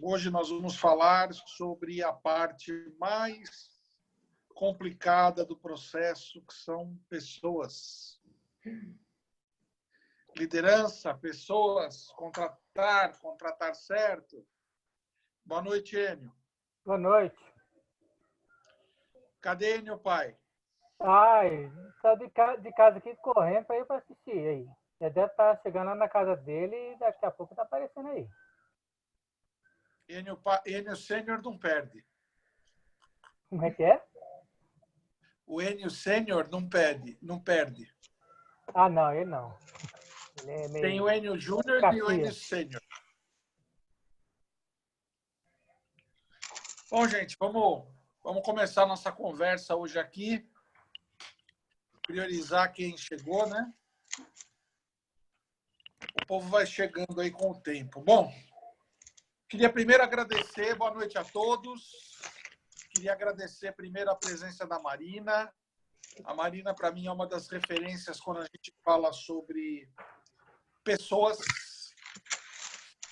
Hoje nós vamos falar sobre a parte mais complicada do processo, que são pessoas. Liderança, pessoas, contratar certo. Boa noite, Enio. Boa noite. Cadê Enio, pai? Ai, tá de casa aqui correndo para ir para assistir aí. Já deve estar chegando lá na casa dele e daqui a pouco tá aparecendo aí. Enio Sênior não perde. Como é que é? O Enio Sênior não perde. Ah, não, ele não. Ele é meio Tem o Enio Júnior e o Enio Sênior. Bom, gente, vamos começar nossa conversa hoje aqui. Priorizar quem chegou, né? O povo vai chegando aí com o tempo. Bom, queria primeiro agradecer, boa noite a todos. Queria agradecer primeiro a presença da Marina. A Marina, para mim, é uma das referências quando a gente fala sobre pessoas.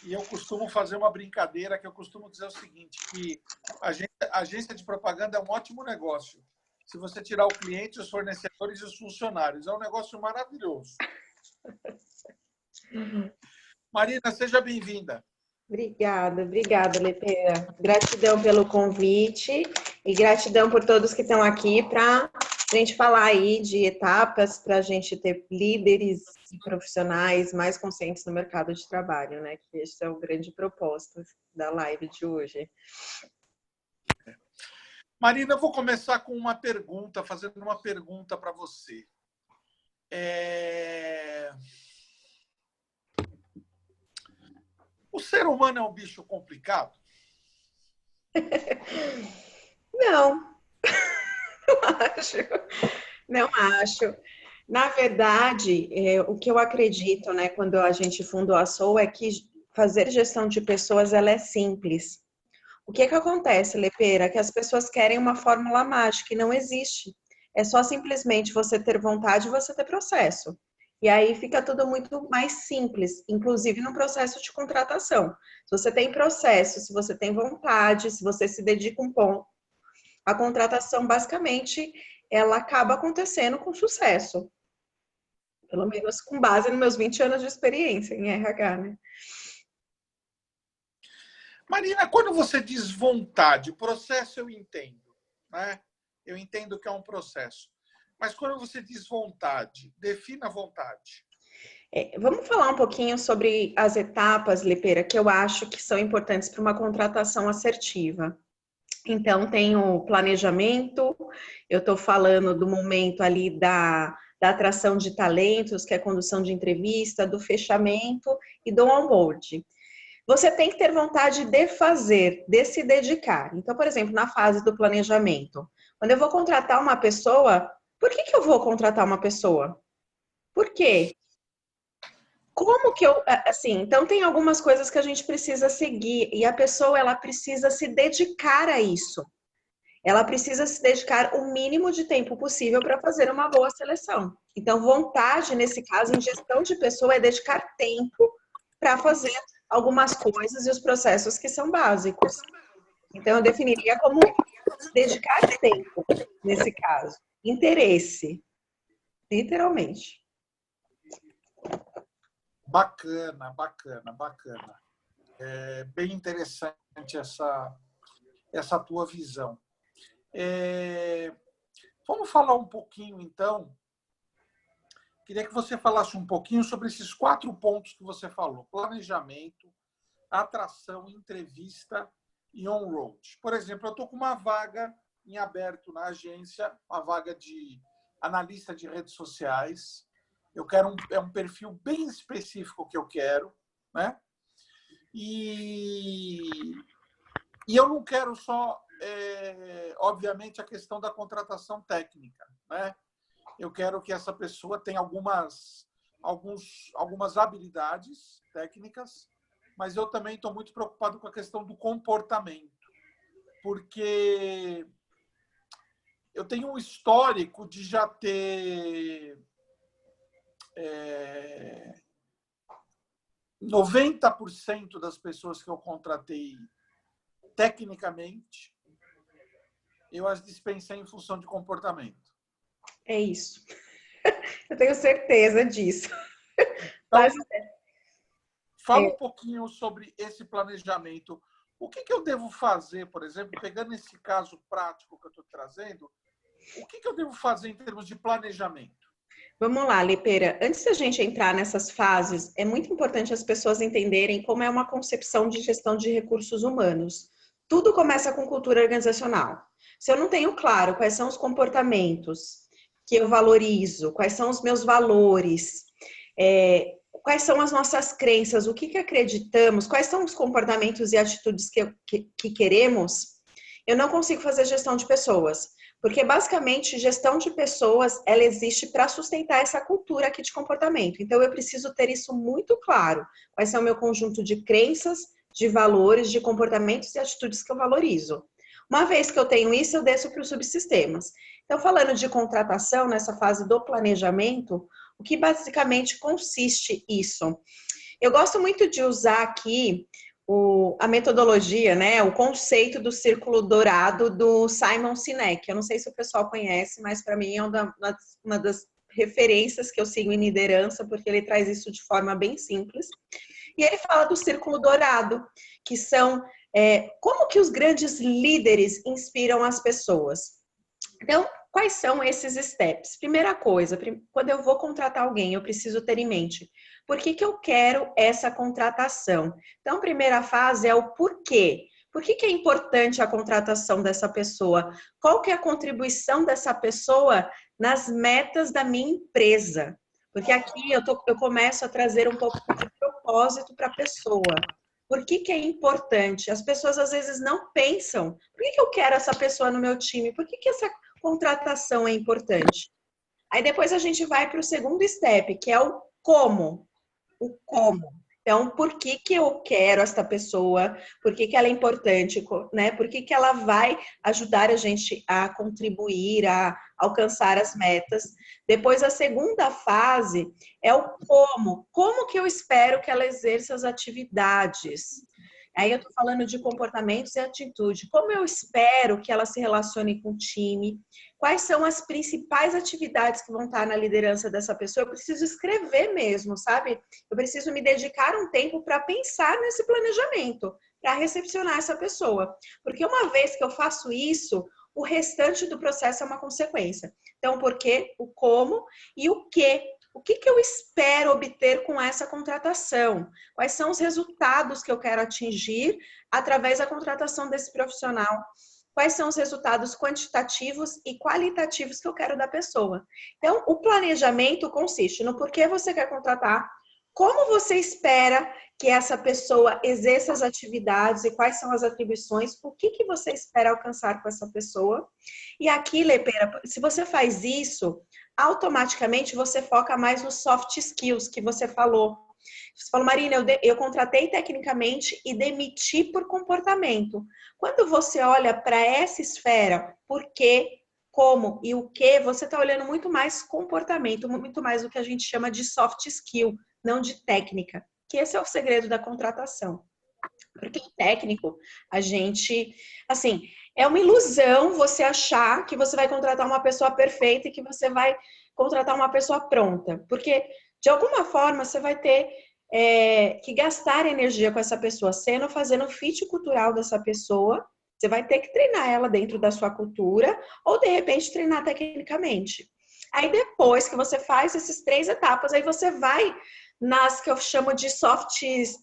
E eu costumo fazer uma brincadeira que eu costumo dizer o seguinte, que a agência de propaganda é um ótimo negócio. Se você tirar o cliente, os fornecedores e os funcionários. É um negócio maravilhoso. Marina, seja bem-vinda. Obrigada, Lepera. Gratidão pelo convite e gratidão por todos que estão aqui para a gente falar aí de etapas para a gente ter líderes e profissionais mais conscientes no mercado de trabalho, né? Que esse é o grande propósito da live de hoje. Marina, eu vou começar com uma pergunta, fazendo uma pergunta para você. O ser humano é um bicho complicado? Não, não acho. Na verdade, o que eu acredito, né, quando a gente fundou a Soul, é que fazer gestão de pessoas ela é simples. O que acontece, Lepera? Que as pessoas querem uma fórmula mágica e não existe. É só simplesmente você ter vontade e você ter processo. E aí fica tudo muito mais simples, inclusive no processo de contratação. Se você tem processo, se você tem vontade, se você se dedica um pouco, a contratação basicamente ela acaba acontecendo com sucesso. Pelo menos com base nos meus 20 anos de experiência em RH, né? Marina, quando você diz vontade, processo eu entendo, né? Eu entendo que é um processo. Mas quando você diz vontade, defina a vontade. Vamos falar um pouquinho sobre as etapas, Lepera, que eu acho que são importantes para uma contratação assertiva. Então, tem o planejamento, eu estou falando do momento ali da atração de talentos, que é a condução de entrevista, do fechamento e do onboard. Você tem que ter vontade de fazer, de se dedicar. Então, por exemplo, na fase do planejamento, quando eu vou contratar uma pessoa, por que eu vou contratar uma pessoa? Por quê? Como que eu, assim, então tem algumas coisas que a gente precisa seguir e a pessoa, ela precisa se dedicar a isso. Ela precisa se dedicar o mínimo de tempo possível para fazer uma boa seleção. Então, vontade, nesse caso, em gestão de pessoa, é dedicar tempo para fazer algumas coisas e os processos que são básicos. Então, eu definiria como dedicar tempo, nesse caso. Interesse, literalmente. Bacana. É bem interessante essa tua visão. Vamos falar um pouquinho, então. Queria que você falasse um pouquinho sobre esses 4 pontos que você falou: planejamento, atração, entrevista e on-road. Por exemplo, eu estou com uma vaga em aberto na agência, uma vaga de analista de redes sociais. Eu quero um perfil bem específico que eu quero, né? E eu não quero só, obviamente, a questão da contratação técnica, né? Eu quero que essa pessoa tenha algumas habilidades técnicas, mas eu também estou muito preocupado com a questão do comportamento, porque eu tenho um histórico de já ter 90% das pessoas que eu contratei tecnicamente, eu as dispensei em função de comportamento. É isso. Eu tenho certeza disso. Então, Mas, fala um pouquinho sobre esse planejamento. O que eu devo fazer, por exemplo, pegando esse caso prático que eu estou trazendo, o que eu devo fazer em termos de planejamento? vamos lá, Lipeira. Antes da gente entrar nessas fases, é muito importante as pessoas entenderem como é uma concepção de gestão de recursos humanos. Tudo começa com cultura organizacional. Se eu não tenho claro quais são os comportamentos que eu valorizo, quais são os meus valores, quais são as nossas crenças, o que acreditamos, quais são os comportamentos e atitudes que queremos, eu não consigo fazer gestão de pessoas. Porque, basicamente, gestão de pessoas, ela existe para sustentar essa cultura aqui de comportamento. Então, eu preciso ter isso muito claro. Quais são o meu conjunto de crenças, de valores, de comportamentos e atitudes que eu valorizo. Uma vez que eu tenho isso, eu desço para os subsistemas. Então, falando de contratação, nessa fase do planejamento, o que basicamente consiste isso? Eu gosto muito de usar aqui a metodologia, né, o conceito do círculo dourado do Simon Sinek. Eu não sei se o pessoal conhece, mas para mim é uma das referências que eu sigo em liderança, porque ele traz isso de forma bem simples. E ele fala do círculo dourado, que são como que os grandes líderes inspiram as pessoas. Então, quais são esses steps? Primeira coisa, quando eu vou contratar alguém, eu preciso ter em mente por que eu quero essa contratação. Então, a primeira fase é o porquê. Por que é importante a contratação dessa pessoa? Qual que é a contribuição dessa pessoa nas metas da minha empresa? Porque aqui eu começo a trazer um pouco de propósito para a pessoa. Por que é importante? As pessoas às vezes não pensam. Por que eu quero essa pessoa no meu time? Por que essa contratação é importante? Aí depois a gente vai para o segundo step, que é o como. O como. Então, por que eu quero essa pessoa? Por que ela é importante? Né? Por que ela vai ajudar a gente a contribuir, a alcançar as metas? Depois, a segunda fase é o como. Como que eu espero que ela exerça as atividades? Aí eu estou falando de comportamentos e atitude. Como eu espero que ela se relacione com o time? Quais são as principais atividades que vão estar na liderança dessa pessoa? Eu preciso escrever mesmo, sabe? Eu preciso me dedicar um tempo para pensar nesse planejamento, para recepcionar essa pessoa. Porque uma vez que eu faço isso, o restante do processo é uma consequência. Então, o porquê, o como e o quê. O que eu espero obter com essa contratação? Quais são os resultados que eu quero atingir através da contratação desse profissional? Quais são os resultados quantitativos e qualitativos que eu quero da pessoa? Então, o planejamento consiste no porquê você quer contratar, como você espera que essa pessoa exerça as atividades e quais são as atribuições, o que você espera alcançar com essa pessoa. E aqui, Lepera, se você faz isso, automaticamente você foca mais nos soft skills que você falou. Você falou, Marina, eu contratei tecnicamente e demiti por comportamento. Quando você olha para essa esfera, por quê, como e o que, você está olhando muito mais comportamento, muito mais o que a gente chama de soft skill, não de técnica. Que esse é o segredo da contratação. Porque o técnico, a gente, assim, é uma ilusão você achar que você vai contratar uma pessoa perfeita e que você vai contratar uma pessoa pronta. Porque, de alguma forma, você vai ter que gastar energia com essa pessoa, fazendo o fit cultural dessa pessoa. Você vai ter que treinar ela dentro da sua cultura ou, de repente, treinar tecnicamente. Aí, depois que você faz essas 3 etapas, aí você vai nas que eu chamo de softs,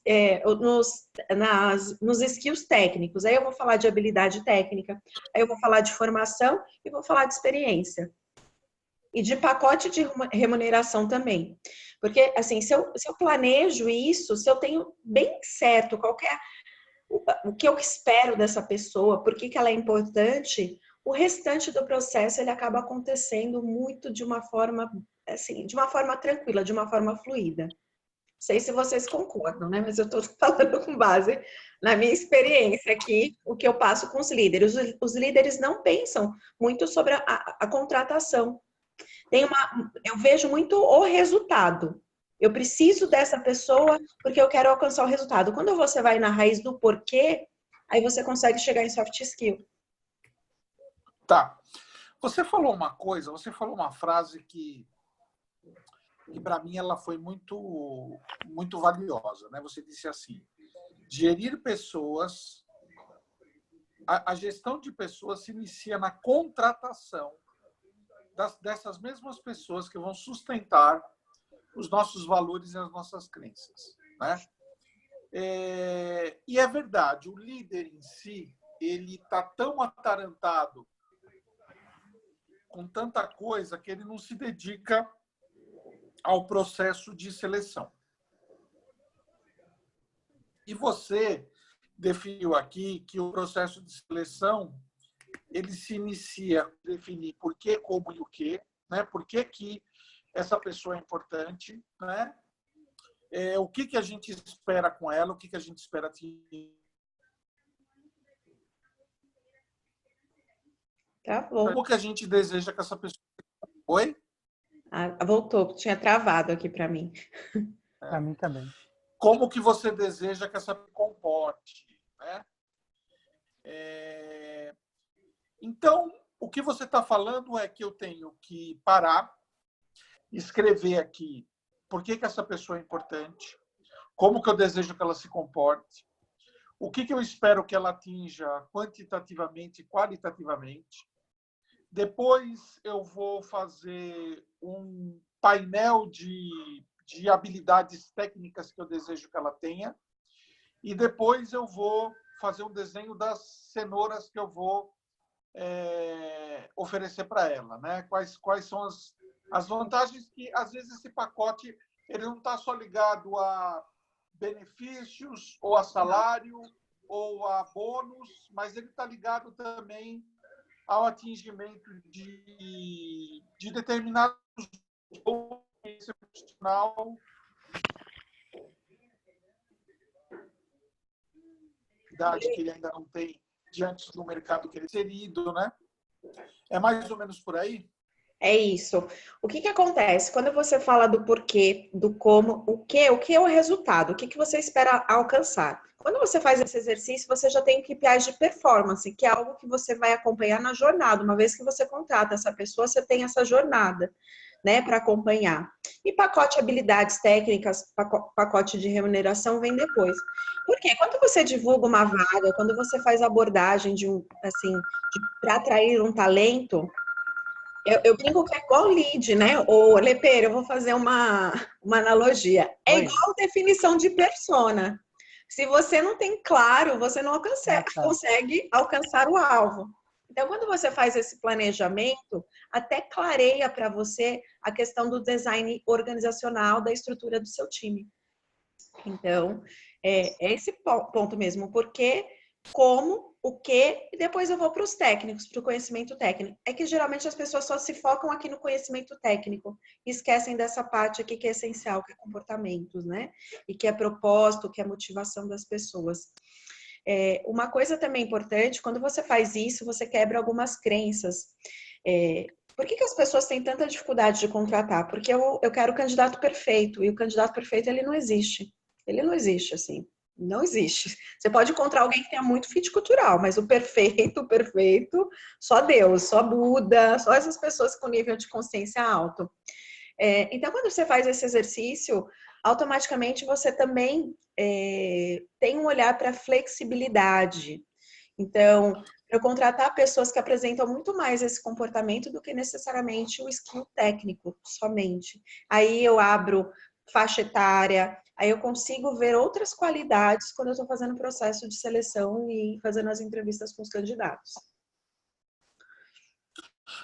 nos skills técnicos. Aí eu vou falar de habilidade técnica, aí eu vou falar de formação e vou falar de experiência. E de pacote de remuneração também. Porque, assim, se eu planejo isso, se eu tenho bem certo o que eu espero dessa pessoa, por que ela é importante, o restante do processo ele acaba acontecendo muito de uma forma, assim, de uma forma tranquila, de uma forma fluida. Não sei se vocês concordam, né? Mas eu estou falando com base na minha experiência aqui, o que eu passo com os líderes. Os líderes não pensam muito sobre a contratação. Eu vejo muito o resultado. Eu preciso dessa pessoa porque eu quero alcançar o resultado. Quando você vai na raiz do porquê, aí você consegue chegar em soft skill. Tá. Você falou uma frase que para mim ela foi muito valiosa, né? Você disse assim: gerir pessoas, a gestão de pessoas se inicia na contratação dessas mesmas pessoas que vão sustentar os nossos valores e as nossas crenças, né? E é verdade, o líder em si, ele está tão atarantado com tanta coisa que ele não se dedica ao processo de seleção. E você definiu aqui que o processo de seleção ele se inicia a definir por quê, como e o quê, né? Por que essa pessoa é importante, né? O que a gente espera com ela, o que a gente espera de... Travou. Como que a gente deseja que essa pessoa... Oi? Voltou, tinha travado aqui para mim. Para mim também. Como que você deseja que essa pessoa comporte, né? Então, o que você está falando é que eu tenho que parar, escrever aqui por que essa pessoa é importante, como que eu desejo que ela se comporte, o que eu espero que ela atinja quantitativamente e qualitativamente. Depois eu vou fazer um painel de habilidades técnicas que eu desejo que ela tenha. E depois eu vou fazer um desenho das cenouras que eu vou oferecer para ela, né? Quais são as vantagens que, às vezes, esse pacote ele não está só ligado a benefícios ou a salário ou a bônus, mas ele está ligado também ao atingimento de determinados goals profissional, que ele ainda não tem diante do mercado que ele é inserido, né? É mais ou menos por aí? É isso. O que acontece? Quando você fala do porquê, do como, o que é o resultado? O que você espera alcançar? Quando você faz esse exercício, você já tem KPIs de performance, que é algo que você vai acompanhar na jornada. Uma vez que você contrata essa pessoa, você tem essa jornada, né, para acompanhar. E pacote de habilidades técnicas, pacote de remuneração vem depois. Porque quando você divulga uma vaga, quando você faz a abordagem para atrair um talento, eu brinco que é igual lead, né? Ô, Lepeira, eu vou fazer uma analogia. É igual definição de persona. Se você não tem claro, você não consegue alcançar o alvo. Então, quando você faz esse planejamento, até clareia para você a questão do design organizacional da estrutura do seu time. Então, é esse ponto mesmo. Porque, como, o que, e depois eu vou para os técnicos, para o conhecimento técnico. É que geralmente as pessoas só se focam aqui no conhecimento técnico e esquecem dessa parte aqui que é essencial, que é comportamentos, né? E que é propósito, que é motivação das pessoas. Uma coisa também importante, quando você faz isso, você quebra algumas crenças. Por que as pessoas têm tanta dificuldade de contratar? Porque eu quero o candidato perfeito, e o candidato perfeito, ele não existe. Ele não existe, assim. Não existe. Você pode encontrar alguém que tenha muito fit cultural, mas o perfeito, só Deus, só Buda, só essas pessoas com nível de consciência alto. Então, quando você faz esse exercício, automaticamente você também tem um olhar para flexibilidade. Então, eu contratar pessoas que apresentam muito mais esse comportamento do que necessariamente o skill técnico somente. Aí eu abro faixa etária, aí eu consigo ver outras qualidades quando eu estou fazendo o processo de seleção e fazendo as entrevistas com os candidatos.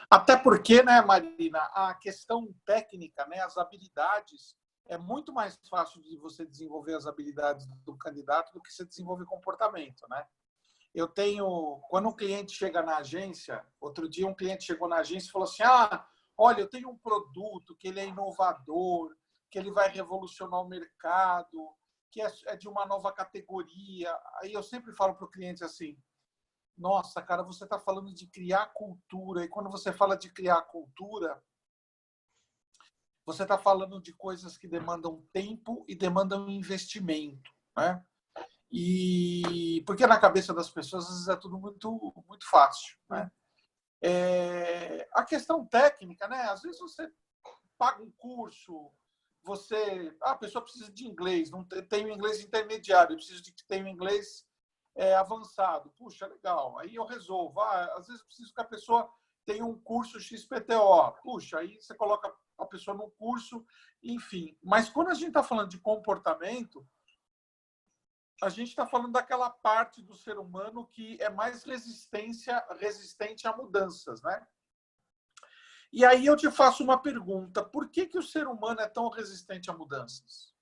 Até porque, né, Marina, a questão técnica, né, as habilidades, é muito mais fácil de você desenvolver as habilidades do candidato do que você desenvolver comportamento, né? Quando um cliente chega na agência, outro dia um cliente chegou na agência e falou assim: olha, eu tenho um produto que ele é inovador, que ele vai revolucionar o mercado, que é de uma nova categoria. Aí eu sempre falo para o cliente assim: nossa, cara, você está falando de criar cultura. E quando você fala de criar cultura, você está falando de coisas que demandam tempo e demandam investimento, né? E porque na cabeça das pessoas às vezes é tudo muito fácil, né? A questão técnica, né? Às vezes você paga um curso, a pessoa precisa de inglês, não tem o inglês intermediário, eu preciso de que tenha o inglês avançado. Puxa, legal. Aí eu resolvo. Às vezes eu preciso que a pessoa tenha um curso XPTO. Puxa, aí você coloca a pessoa num curso, enfim. Mas quando a gente está falando de comportamento, a gente está falando daquela parte do ser humano que é mais resistente a mudanças, né? E aí eu te faço uma pergunta. Por que o ser humano é tão resistente a mudanças?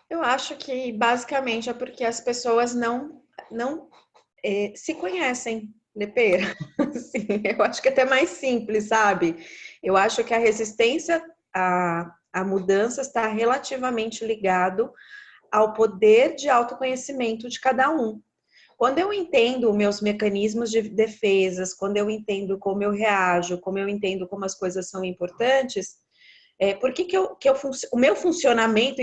Eu acho que basicamente é porque as pessoas não se conhecem, Lepeira. Assim, eu acho que é até mais simples, sabe? Eu acho que a resistência a mudanças está relativamente ligado ao poder de autoconhecimento de cada um. Quando eu entendo meus mecanismos de defesas, quando eu entendo como eu reajo, como eu entendo como as coisas são importantes, por que o meu funcionamento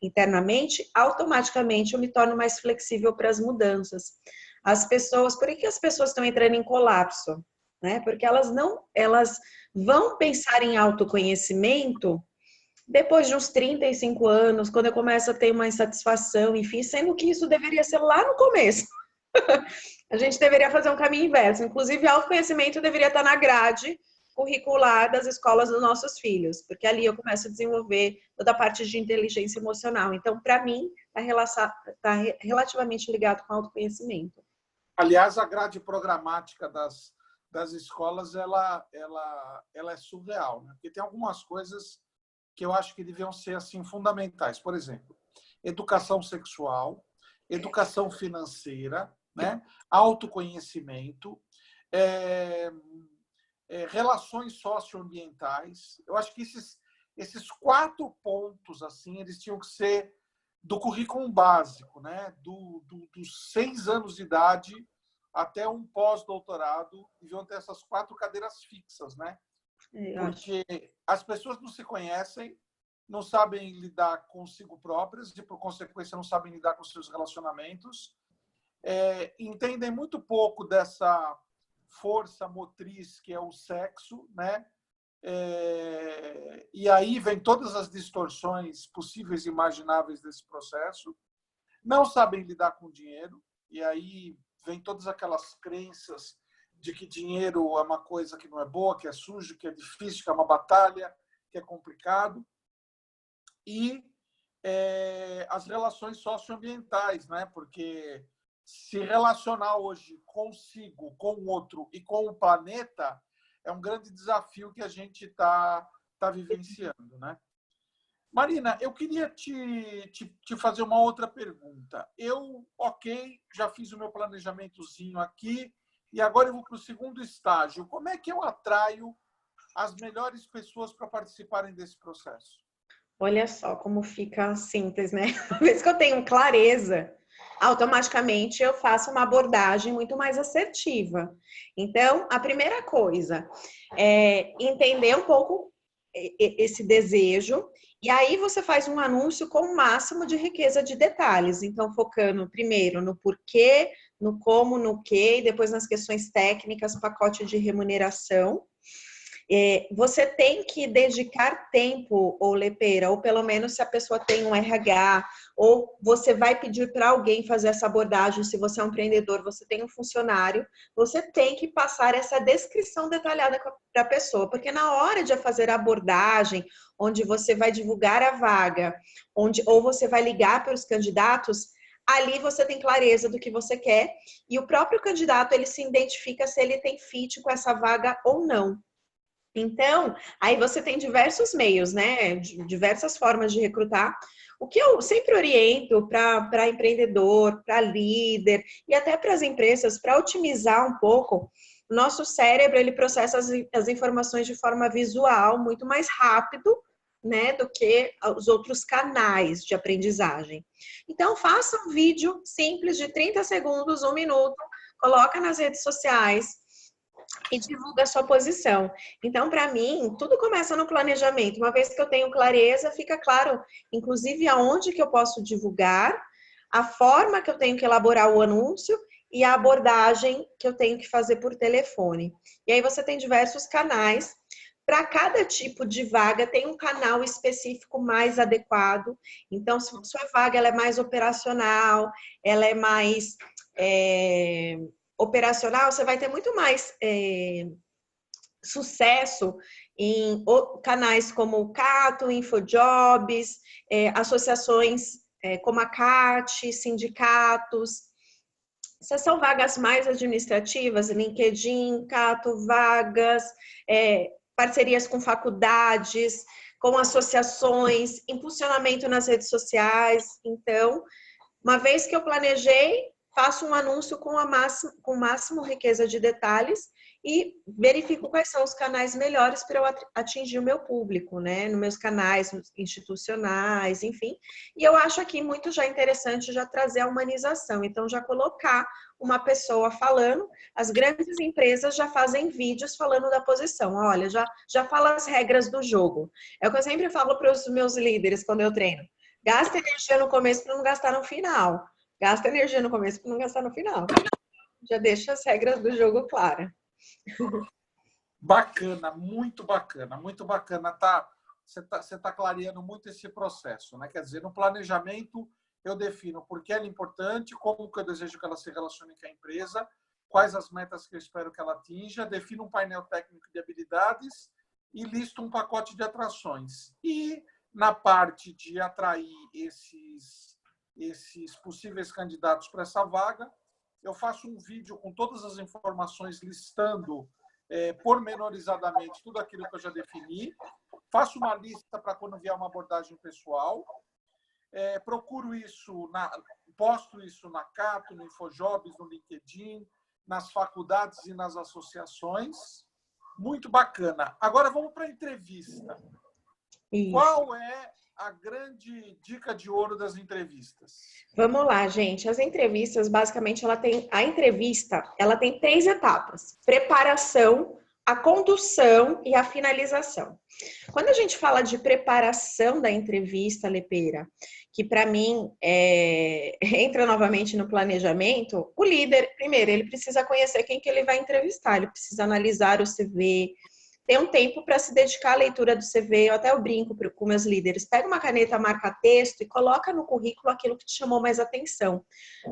internamente, automaticamente eu me torno mais flexível para as mudanças. Por que as pessoas estão entrando em colapso? Né? Porque elas vão pensar em autoconhecimento depois de uns 35 anos, quando eu começo a ter uma insatisfação, enfim, sendo que isso deveria ser lá no começo. A gente deveria fazer um caminho inverso. Inclusive, autoconhecimento deveria estar na grade curricular das escolas dos nossos filhos, porque ali eu começo a desenvolver toda a parte de inteligência emocional. Então, para mim, está relativamente ligado com autoconhecimento. Aliás, a grade programática das escolas ela é surreal, né? Porque tem algumas coisas que eu acho que deviam ser assim fundamentais. Por exemplo, educação sexual, educação financeira, né? Autoconhecimento, relações socioambientais. Eu acho que esses 4 pontos assim, eles tinham que ser do currículo básico, né? Dos 6 anos de idade até um pós-doutorado, deviam ter essas 4 cadeiras fixas, né? Porque as pessoas não se conhecem, não sabem lidar consigo próprias, e, por consequência, não sabem lidar com seus relacionamentos, entendem muito pouco dessa força motriz que é o sexo, né? E aí vem todas as distorções possíveis e imagináveis desse processo. Não sabem lidar com dinheiro, e aí vem todas aquelas crenças de que dinheiro é uma coisa que não é boa, que é sujo, que é difícil, que é uma batalha, que é complicado. E as relações socioambientais, né? Porque se relacionar hoje consigo, com o outro e com o planeta é um grande desafio que a gente está vivenciando, né? Marina, eu queria te fazer uma outra pergunta. Já fiz o meu planejamentozinho aqui e agora eu vou para o segundo estágio. Como é que eu atraio as melhores pessoas para participarem desse processo? Olha só como fica simples, né? Uma vez que eu tenho clareza, automaticamente eu faço uma abordagem muito mais assertiva. Então, a primeira coisa é entender um pouco esse desejo, e aí você faz um anúncio com o máximo de riqueza de detalhes. Então, focando primeiro no porquê, no como, no que, e depois nas questões técnicas, pacote de remuneração. Você tem que dedicar tempo, ou Lepeira, ou pelo menos se a pessoa tem um RH, ou você vai pedir para alguém fazer essa abordagem, se você é um empreendedor, você tem um funcionário, você tem que passar essa descrição detalhada para a pessoa, porque na hora de fazer a abordagem, onde você vai divulgar a vaga, ou você vai ligar para os candidatos, ali você tem clareza do que você quer, e o próprio candidato, ele se identifica se ele tem fit com essa vaga ou não. Então, aí você tem diversos meios, né? Diversas formas de recrutar. O que eu sempre oriento para empreendedor, para líder e até para as empresas, para otimizar um pouco, o nosso cérebro, ele processa as informações de forma visual, muito mais rápido, né, do que os outros canais de aprendizagem. Então, faça um vídeo simples de 30 segundos, 1 minuto, coloca nas redes sociais, e divulga a sua posição. Então, para mim, tudo começa no planejamento. Uma vez que eu tenho clareza, fica claro, inclusive, aonde que eu posso divulgar, a forma que eu tenho que elaborar o anúncio e a abordagem que eu tenho que fazer por telefone. E aí você tem diversos canais. Para cada tipo de vaga, tem um canal específico mais adequado. Então, se sua vaga ela é mais operacional, ela é mais operacional, você vai ter muito mais sucesso em canais como o Cato, InfoJobs, associações como a CAT, sindicatos. Essas são vagas mais administrativas, LinkedIn, Cato, vagas, parcerias com faculdades, com associações, impulsionamento nas redes sociais. Uma vez que eu planejei, faço um anúncio com o máximo riqueza de detalhes e verifico quais são os canais melhores para eu atingir o meu público, né? Nos meus canais institucionais, enfim. E eu acho aqui muito já interessante já trazer a humanização. Então, já colocar uma pessoa falando, as grandes empresas já fazem vídeos falando da posição. Olha, já fala as regras do jogo. É o que eu sempre falo para os meus líderes quando eu treino. Gasta energia no começo para não gastar no final. Gasta energia no começo para não gastar no final. Já deixa as regras do jogo claras. Bacana, muito bacana, muito bacana. Você tá clareando muito esse processo, né? Quer dizer, no planejamento eu defino por que ela é importante, como que eu desejo que ela se relacione com a empresa, quais as metas que eu espero que ela atinja, defino um painel técnico de habilidades e listo um pacote de atrações. E na parte de atrair esses possíveis candidatos para essa vaga, eu faço um vídeo com todas as informações listando pormenorizadamente tudo aquilo que eu já defini, faço uma lista para quando vier uma abordagem pessoal, procuro isso, posto isso na Cato, no InfoJobs, no LinkedIn, nas faculdades e nas associações. Muito bacana. Agora vamos para a entrevista. Isso. Qual é a grande dica de ouro das entrevistas? Vamos lá, gente. As entrevistas, basicamente, a entrevista tem 3 etapas: preparação, a condução e a finalização. Quando a gente fala de preparação da entrevista, Lepeira, que para mim entra novamente no planejamento, o líder, primeiro, ele precisa conhecer quem que ele vai entrevistar, ele precisa analisar o CV, tem um tempo para se dedicar à leitura do CV. Eu até brinco com meus líderes. Pega uma caneta, marca texto e coloca no currículo aquilo que te chamou mais atenção.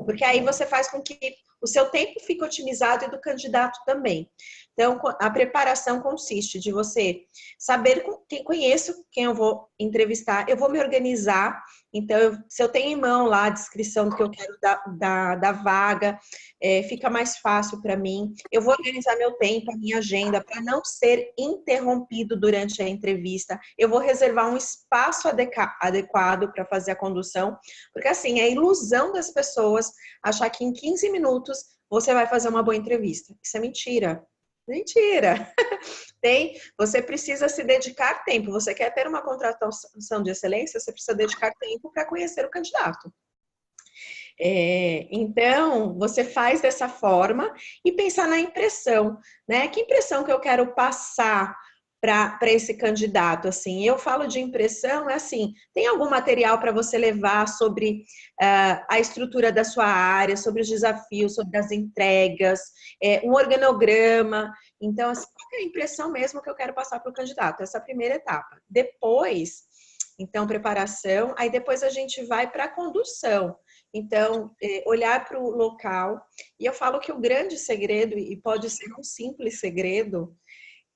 Porque aí você faz com que o seu tempo fique otimizado e do candidato também. Então, a preparação consiste de você saber quem eu vou entrevistar, eu vou me organizar. Então, se eu tenho em mão lá a descrição do que eu quero da vaga, fica mais fácil para mim. Eu vou organizar meu tempo, a minha agenda, para não ser interrompido durante a entrevista. Eu vou reservar um espaço adequado para fazer a condução, porque assim, é a ilusão das pessoas achar que em 15 minutos você vai fazer uma boa entrevista. Isso é mentira. Mentira! Você precisa se dedicar tempo. Você quer ter uma contratação de excelência, você precisa dedicar tempo para conhecer o candidato. Então, você faz dessa forma e pensar na impressão, né? Que impressão que eu quero passar para esse candidato? Assim, eu falo de impressão, assim, tem algum material para você levar sobre a estrutura da sua área, sobre os desafios, sobre as entregas, um organograma. Então, assim, qual é a impressão mesmo que eu quero passar para o candidato? Essa é a primeira etapa. Depois, então, preparação, aí depois a gente vai para a condução. Então, olhar para o local. E eu falo que o grande segredo, e pode ser um simples segredo,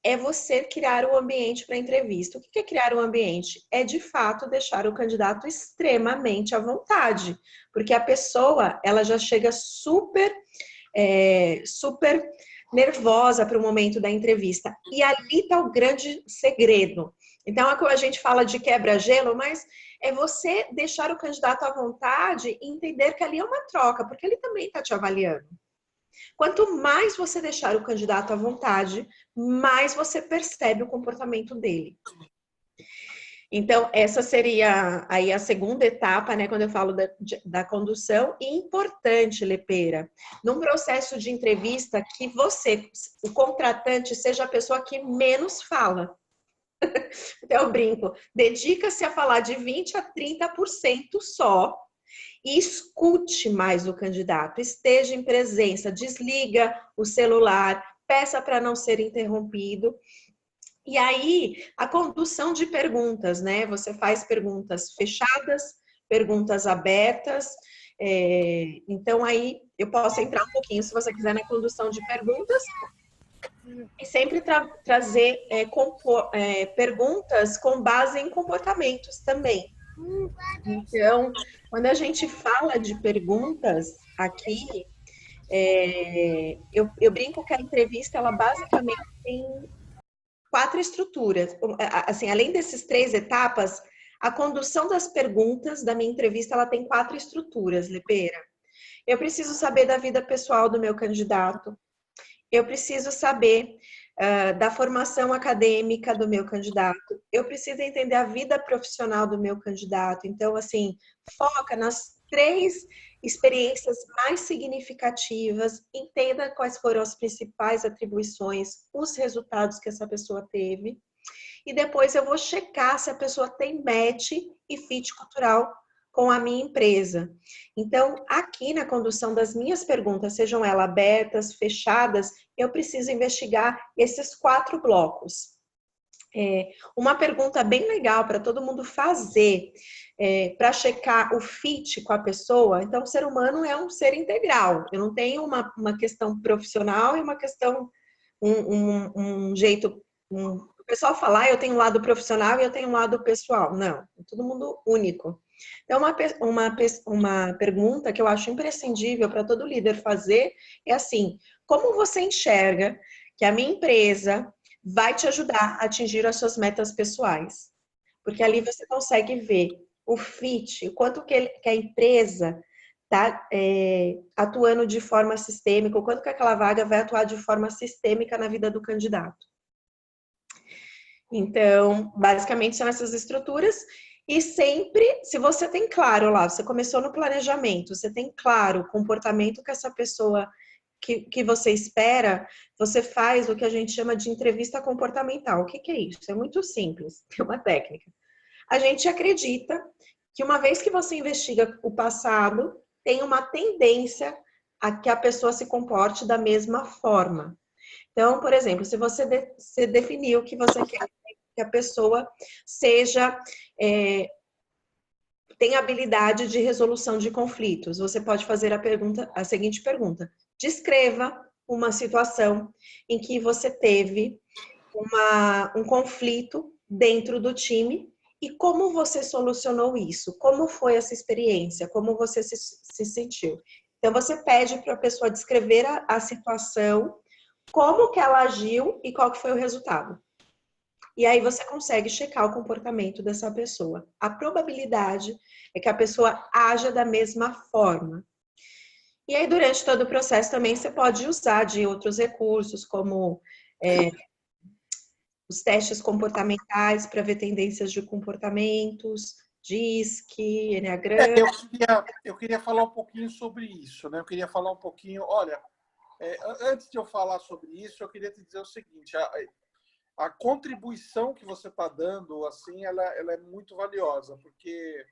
é você criar o ambiente para a entrevista. O que é criar um ambiente? É, de fato, deixar o candidato extremamente à vontade. Porque a pessoa, ela já chega super nervosa para o momento da entrevista. E ali está o grande segredo. Então, é que a gente fala de quebra-gelo, mas é você deixar o candidato à vontade e entender que ali é uma troca, porque ele também está te avaliando. Quanto mais você deixar o candidato à vontade, mais você percebe o comportamento dele. Então, essa seria aí a segunda etapa, né, quando eu falo da condução. E importante, Lepeira, num processo de entrevista, que você, o contratante, seja a pessoa que menos fala. Então, eu brinco, dedica-se a falar de 20% a 30% só e escute mais o candidato, esteja em presença, desliga o celular, peça para não ser interrompido. E aí, a condução de perguntas, né? Você faz perguntas fechadas, perguntas abertas. Então, aí eu posso entrar um pouquinho, se você quiser, na condução de perguntas. E sempre trazer perguntas com base em comportamentos também. Então, quando a gente fala de perguntas aqui, eu brinco que a entrevista, ela basicamente tem 4 estruturas. Assim, além desses 3 etapas, a condução das perguntas da minha entrevista, ela tem 4 estruturas, Lepeira. Eu preciso saber da vida pessoal do meu candidato. Eu preciso saber da formação acadêmica do meu candidato. Eu preciso entender a vida profissional do meu candidato. Então, assim, foca nas 3 experiências mais significativas, entenda quais foram as principais atribuições, os resultados que essa pessoa teve, e depois eu vou checar se a pessoa tem match e fit cultural com a minha empresa. Então, aqui na condução das minhas perguntas, sejam elas abertas, fechadas, eu preciso investigar esses 4 blocos. Uma pergunta bem legal para todo mundo fazer, para checar o fit com a pessoa. Então, o ser humano é um ser integral. Eu não tenho uma questão profissional e uma questão, um jeito... o pessoal fala, eu tenho um lado profissional e eu tenho um lado pessoal. Não, é todo mundo único. Então, uma pergunta que eu acho imprescindível para todo líder fazer é assim: como você enxerga que a minha empresa vai te ajudar a atingir as suas metas pessoais? Porque ali você consegue ver o fit, o quanto que a empresa está atuando de forma sistêmica, o quanto que aquela vaga vai atuar de forma sistêmica na vida do candidato. Então, basicamente são essas estruturas. E sempre, se você tem claro lá, você começou no planejamento, você tem claro o comportamento que essa pessoa que você espera, você faz o que a gente chama de entrevista comportamental. O que é isso? É muito simples, é uma técnica. A gente acredita que uma vez que você investiga o passado, tem uma tendência a que a pessoa se comporte da mesma forma. Então, por exemplo, se você definiu que você quer que a pessoa seja... tem habilidade de resolução de conflitos. Você pode fazer a seguinte pergunta: descreva uma situação em que você teve um conflito dentro do time e como você solucionou isso, como foi essa experiência, como você se sentiu. Então, você pede para a pessoa descrever a situação, como que ela agiu e qual que foi o resultado. E aí você consegue checar o comportamento dessa pessoa. A probabilidade é que a pessoa haja da mesma forma. E aí, durante todo o processo, também você pode usar de outros recursos, como os testes comportamentais para ver tendências de comportamentos, DISC, Enneagrama. Eu queria falar um pouquinho sobre isso, né? Eu queria falar um pouquinho... Olha, antes de eu falar sobre isso, eu queria te dizer o seguinte: a contribuição que você está dando, assim, ela é muito valiosa, porque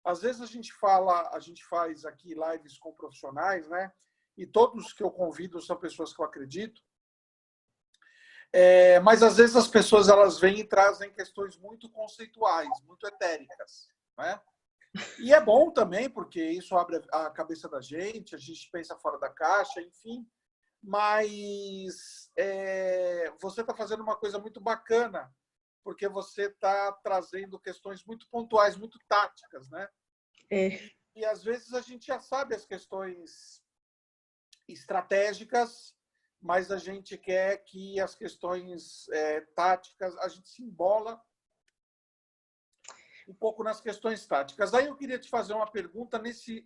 às vezes a gente faz aqui lives com profissionais, né? E todos que eu convido são pessoas que eu acredito. Mas às vezes as pessoas elas vêm e trazem questões muito conceituais, muito etéricas, né? E é bom também, porque isso abre a cabeça da gente, a gente pensa fora da caixa, enfim. Mas você está fazendo uma coisa muito bacana, porque você está trazendo questões muito pontuais, muito táticas, né? E às vezes a gente já sabe as questões estratégicas, mas a gente quer que as questões táticas, a gente se embola um pouco nas questões táticas. Aí eu queria te fazer uma pergunta nesse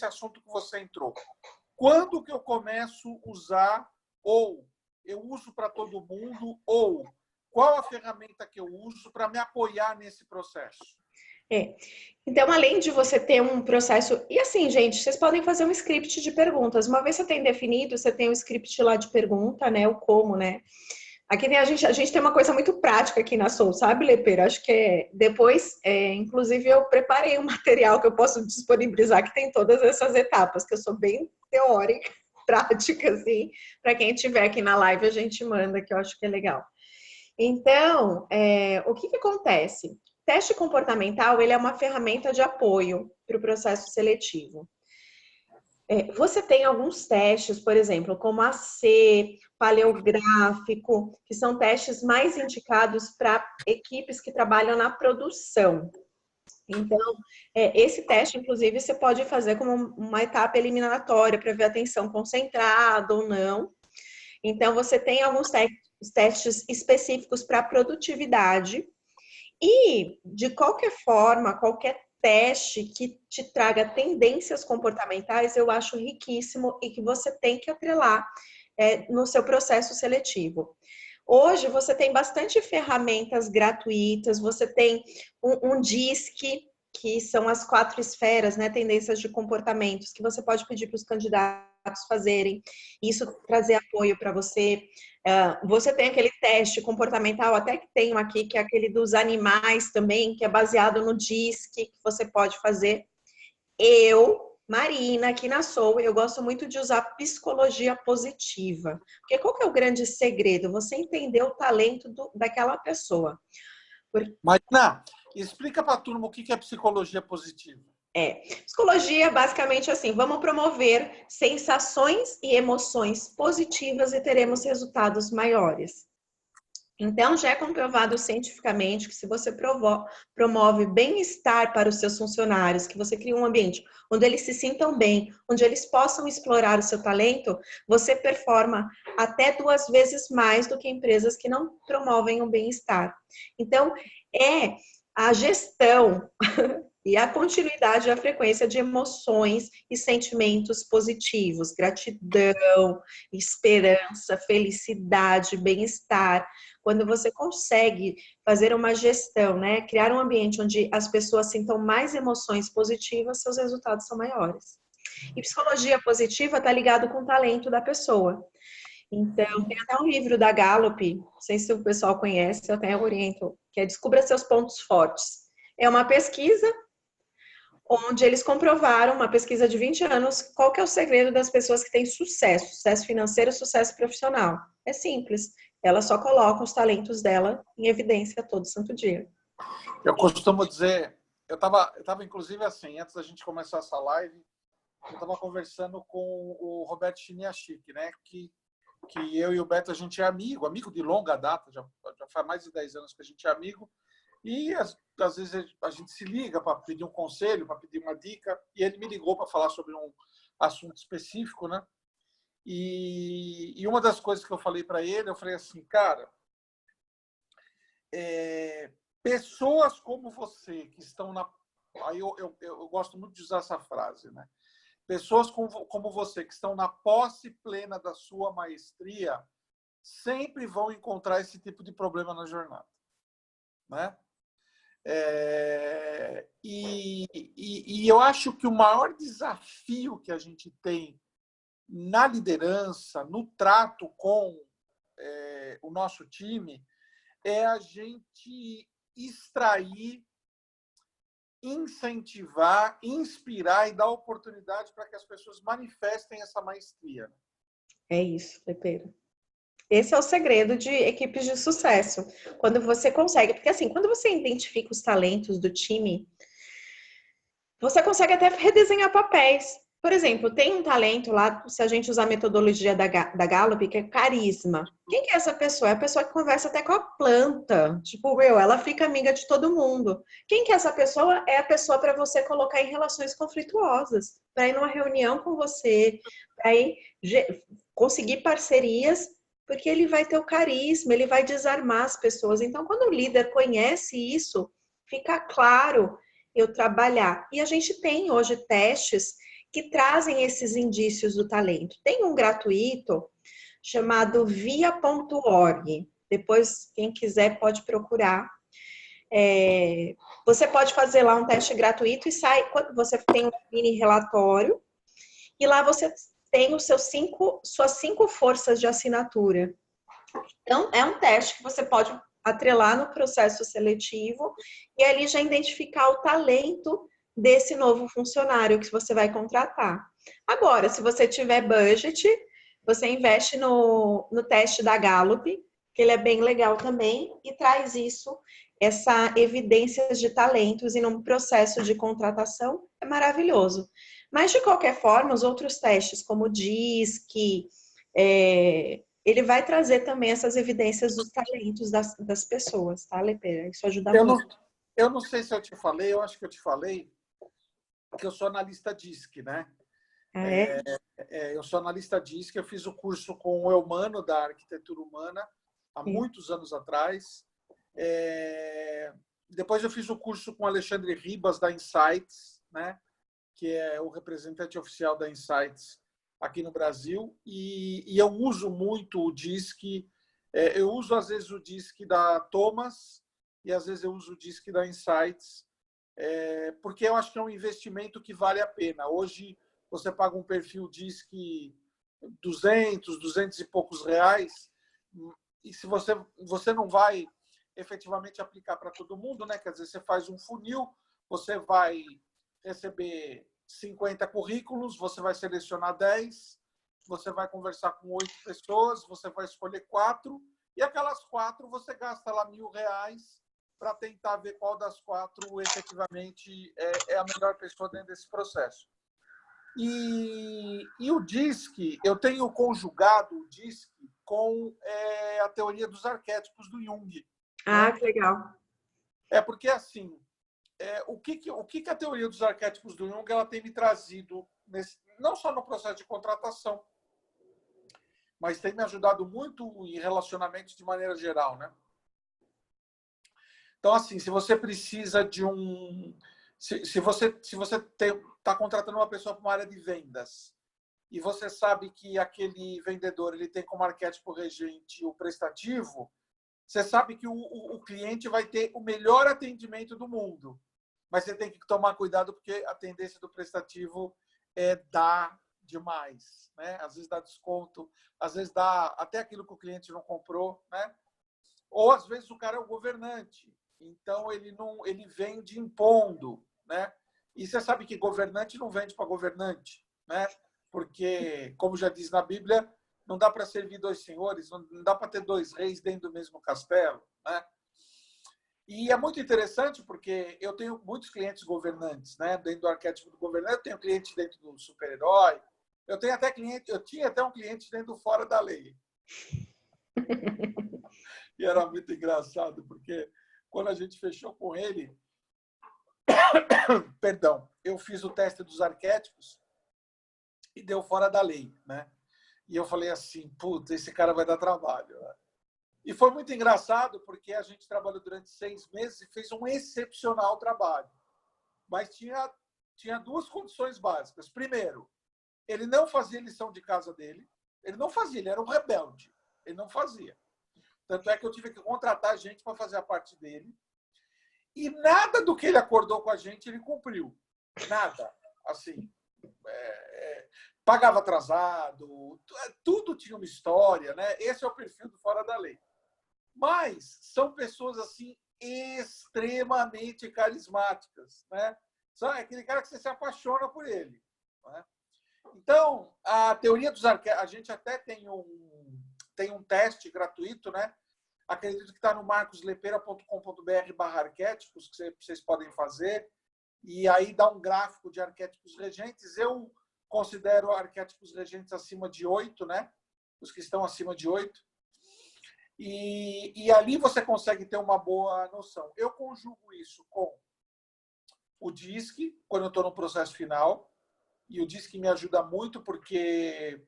assunto que você entrou. Quando que eu começo a usar, ou eu uso para todo mundo, ou qual a ferramenta que eu uso para me apoiar nesse processo? Então, além de você ter um processo... E assim, gente, vocês podem fazer um script de perguntas. Uma vez você tem definido, você tem um script lá de pergunta, né? O como, né? Aqui a gente tem uma coisa muito prática aqui na Soul, sabe, Lepeira? Acho que depois, inclusive, eu preparei um material que eu posso disponibilizar que tem todas essas etapas, que eu sou bem teórica, prática, assim. Para quem estiver aqui na live, a gente manda, que eu acho que é legal. Então, o que acontece? Teste comportamental, ele é uma ferramenta de apoio para o processo seletivo. Você tem alguns testes, por exemplo, como AC, paleográfico, que são testes mais indicados para equipes que trabalham na produção. Então, esse teste, inclusive, você pode fazer como uma etapa eliminatória para ver a atenção concentrada ou não. Então, você tem alguns testes específicos para produtividade. E, de qualquer forma, qualquer teste que te traga tendências comportamentais, eu acho riquíssimo e que você tem que atrelar no seu processo seletivo. Hoje, você tem bastante ferramentas gratuitas, você tem um DISC, que são as 4 esferas, né, tendências de comportamentos, que você pode pedir para os candidatos fazerem, isso trazer apoio para você. Você tem aquele teste comportamental, até que tenho aqui, que é aquele dos animais também, que é baseado no DISC, que você pode fazer. Marina, aqui na Soul, eu gosto muito de usar psicologia positiva. Porque qual que é o grande segredo? Você entender o talento daquela pessoa. Marina, explica para a turma o que é psicologia positiva. Psicologia, basicamente assim, vamos promover sensações e emoções positivas e teremos resultados maiores. Então, já é comprovado cientificamente que se você promove bem-estar para os seus funcionários, que você cria um ambiente onde eles se sintam bem, onde eles possam explorar o seu talento, você performa até 2 vezes mais do que empresas que não promovem o bem-estar. Então, a gestão e a continuidade e a frequência de emoções e sentimentos positivos, gratidão, esperança, felicidade, bem-estar. Quando você consegue fazer uma gestão, né, criar um ambiente onde as pessoas sintam mais emoções positivas, seus resultados são maiores. E psicologia positiva está ligado com o talento da pessoa. Então, tem até um livro da Gallup, não sei se o pessoal conhece, eu até oriento, que é Descubra Seus Pontos Fortes. É uma pesquisa onde eles comprovaram, uma pesquisa de 20 anos, qual que é o segredo das pessoas que têm sucesso financeiro, sucesso profissional. É simples, ela só coloca os talentos dela em evidência todo santo dia. Eu costumo dizer, eu estava inclusive assim, antes da gente começar essa live, eu estava conversando com o Roberto Chiniachik, né, que eu e o Beto, a gente é amigo de longa data, já faz mais de 10 anos que a gente é amigo, e às vezes a gente se liga para pedir um conselho, para pedir uma dica, e ele me ligou para falar sobre um assunto específico, né? E uma das coisas que eu falei para ele, eu falei assim, cara, pessoas como você, que estão na... Aí eu gosto muito de usar essa frase, né? Pessoas como você, que estão na posse plena da sua maestria, sempre vão encontrar esse tipo de problema na jornada, né? E eu acho que o maior desafio que a gente tem na liderança, no trato com o nosso time, é a gente extrair, incentivar, inspirar e dar oportunidade para que as pessoas manifestem essa maestria. É isso, Lepeira. Esse é o segredo de equipes de sucesso. Quando você consegue, porque assim, quando você identifica os talentos do time, você consegue até redesenhar papéis. Por exemplo, tem um talento lá, se a gente usar a metodologia da Gallup, que é carisma. Quem que é essa pessoa? É a pessoa que conversa até com a planta. Tipo, ela fica amiga de todo mundo. Quem que é essa pessoa? É a pessoa para você colocar em relações conflituosas. Para ir numa reunião com você, para ir conseguir parcerias, porque ele vai ter o carisma, ele vai desarmar as pessoas. Então, quando o líder conhece isso, fica claro eu trabalhar. E a gente tem hoje testes que trazem esses indícios do talento. Tem um gratuito chamado via.org. Depois, quem quiser pode procurar. Você pode fazer lá um teste gratuito e você tem um mini relatório e lá você tem suas 5 forças de assinatura. Então, é um teste que você pode atrelar no processo seletivo e ali já identificar o talento desse novo funcionário que você vai contratar. Agora, se você tiver budget, você investe no teste da Gallup, que ele é bem legal também, e traz essa evidência de talentos e num processo de contratação é maravilhoso. Mas, de qualquer forma, os outros testes, como o DISC, ele vai trazer também essas evidências dos talentos das pessoas, tá, Lepera? Isso ajuda muito. Eu não sei se eu te falei, eu acho que eu te falei que eu sou analista DISC, né? Eu sou analista DISC, eu fiz o curso com o Eumano, da Arquitetura Humana, há muitos anos atrás. Depois eu fiz o curso com o Alexandre Ribas, da Insights, né? Que é o representante oficial da Insights aqui no Brasil. E eu uso muito o DISC. Eu uso, às vezes, o DISC da Thomas e, às vezes, eu uso o DISC da Insights, porque eu acho que é um investimento que vale a pena. Hoje, você paga um perfil DISC 200 e poucos reais, e se você não vai efetivamente aplicar para todo mundo, né? Quer dizer, você faz um funil, você vai receber 50 currículos, você vai selecionar 10, você vai conversar com 8 pessoas, você vai escolher 4, e aquelas 4 você gasta lá R$1.000 para tentar ver qual das 4 efetivamente é a melhor pessoa dentro desse processo. E o DISC, eu tenho conjugado o DISC com a teoria dos arquétipos do Jung. Ah, que legal. Porque, assim, o que a teoria dos arquétipos do Jung ela tem me trazido, não só no processo de contratação, mas tem me ajudado muito em relacionamentos de maneira geral, né? Então, assim, se você precisa de se você está contratando uma pessoa para uma área de vendas e você sabe que aquele vendedor ele tem como arquétipo regente o prestativo, você sabe que o cliente vai ter o melhor atendimento do mundo. Mas você tem que tomar cuidado porque a tendência do prestativo é dar demais, né? Às vezes dá desconto, às vezes dá até aquilo que o cliente não comprou, né? Ou às vezes o cara é o governante, então ele vende impondo, né? E você sabe que governante não vende para governante, né? Porque, como já diz na Bíblia, não dá para servir 2 senhores, não dá para ter 2 reis dentro do mesmo castelo, né? E é muito interessante porque eu tenho muitos clientes governantes, né? Dentro do arquétipo do governante, eu tenho cliente dentro do super-herói, eu tinha até um cliente dentro do fora da lei. E era muito engraçado, porque quando a gente fechou com ele, perdão, eu fiz o teste dos arquétipos e deu fora da lei, né? E eu falei assim, putz, esse cara vai dar trabalho, né? E foi muito engraçado, porque a gente trabalhou durante 6 meses e fez um excepcional trabalho. Mas tinha 2 condições básicas. Primeiro, ele não fazia lição de casa dele. Ele não fazia, ele era um rebelde. Ele não fazia. Tanto é que eu tive que contratar gente para fazer a parte dele. E nada do que ele acordou com a gente, ele cumpriu. Nada. Assim, pagava atrasado, tudo tinha uma história, né? Esse é o perfil do fora da lei. Mas são pessoas assim extremamente carismáticas, né? É aquele cara que você se apaixona por ele, né? Então, a teoria dos arquétipos, a gente até tem um teste gratuito, né? Acredito que está no marcoslepera.com.br/arquétipos, que vocês podem fazer. E aí dá um gráfico de arquétipos regentes. Eu considero arquétipos regentes acima de 8, né? Os que estão acima de 8. E ali você consegue ter uma boa noção. Eu conjugo isso com o DISC, quando eu estou no processo final. E o DISC me ajuda muito porque